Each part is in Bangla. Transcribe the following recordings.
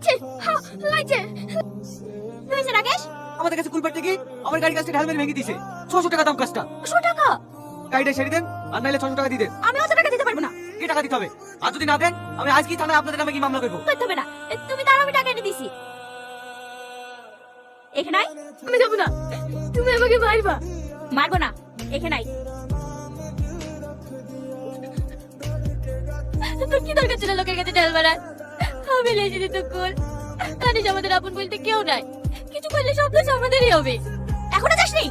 লাগছে, লাগছে। কি হয়েছে রাকেশ? আমাদের কাছে কুলপাট থেকে আমার গাড়ির কাছটা হেলমেট ভেঙে দিয়েছে। 600 টাকা দাম কাজটা। 100 টাকা? গাড়িটা ছেড়ে দেন, আর নাইলে 600 টাকা দিয়ে দেন। আমি অত টাকা দিতে পারবো না। কি টাকা দিতে হবে? আর যদি না দেন, আমি আজকেই থানায় আপনাদের নামে কি মামলা করবো। করতে হবে না, তুমি তার আমি টাকা এনে দিছি। এখানে আয়। আমি যাবো না, তুমি আমাকে মারবা। মারবো না, এখানে আয়। তোর কি দরকার ছিল লোকের কাছে ঢেল মারার? আমি লেজে দিত কোল, জানিস আমাদের আপন বলতে কেউ নাই। কিছু করলে সব দোষ আমাদেরই হবে। এখনো যাসনি?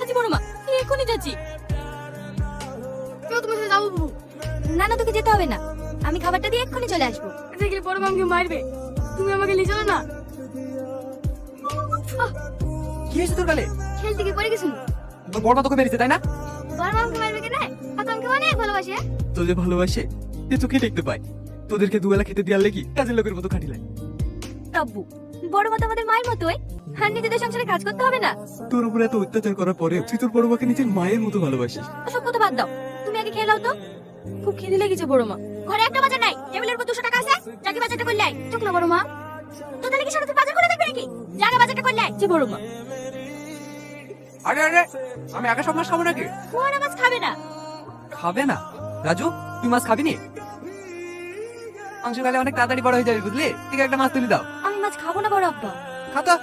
আছি বড় মা, এখনই যাচ্ছি। কেউ তোমার সাথে যাবো বাবু? না না, তোকে যেতে হবে না, আমি খাবারটা দিয়ে এক্ষুনি চলে আসবো। দেখলে বড় মা আমাকে মারবে, তুমি আমাকে নিয়ে চলো না। কি হয়েছে তোর গালে? খেলতে গিয়ে পড়ে গেছিল। তোর বড় মা তোকে মেরেছে তাই না? বড় মা আমাকে মারবে কেন? আমাকে অনেক ভালোবাসে। তোদের ভালোবাসে এ তোকে দেখতে পাই। তোদেরকে দুবেলা খেতে দেওয়ার লেগে কাজের লোকের মতো খাটিলাই। আব্বু, বড় মা তো আমাদের মায়ের মতোই, আর নিজেদের সংসারে কাজ করতে হবে না। তোর উপরে এত অত্যাচার করার পরে তুই তোর বড় মাকে নিজের মায়ের মতো ভালোবাসিস। সব কথা বাদ দাও, তুমি আগে খেয়ে নাও তো। খুব খিদে লেগেছে বড় মা। ঘরে একটা বাজার নাই, টেবিলের উপর 200 টাকা আছে, যাকে বাজারটা করলে আয়। চুপ না বড় মা, তো তাহলে কি সারাদিন বাজার করে দেখবে নাকি? যাকে বাজারটা করলে আয়। যে বড় মা। আরে আরে, আমি একা সব মাছ খাবো নাকি? বড় মাছ খাবে না। খাবে না? রাজু, তুই মাছ খাবি নি? মাংস খেলে অনেক তাড়াতাড়ি বড় হয়ে যাবে বুঝলি? ঠিক একটা মাছ তুলি দাও। আমি মাছ খাবো না বড় আব্বা। খাতো।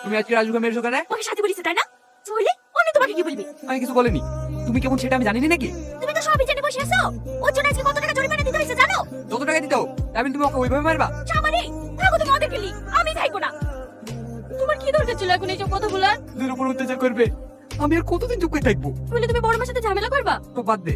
তুমি আজকে রাজুকে মেরেছো কেন? ওকে সাথে বলিস তাই না? তাহলে অন্য তোমাকে কি বলবি? আমি কিছু বলিনি। তুমি কেমন সেটা আমি জানি না নাকি? তুমি তো সবই জেনে বসে আছো। ওর জন্য আজকে কত টাকা জরিমানা দিতে হয়েছে জানো? যত টাকা দিতে হোক, আমি তুমি ওকে ওইভাবে মারবা? সামারি, থাকো তুমি ওদের গেলি, আমি থাকবো না। তোমার কি দরকার ছিল এখন এইসব কথা বলার? তোদের উপর অত্যাচার করবে, আমি আর কতদিন চুপ করে থাকবো? বলে তুমি বড় মার সাথে ঝামেলা করবা? তো বাদ দে।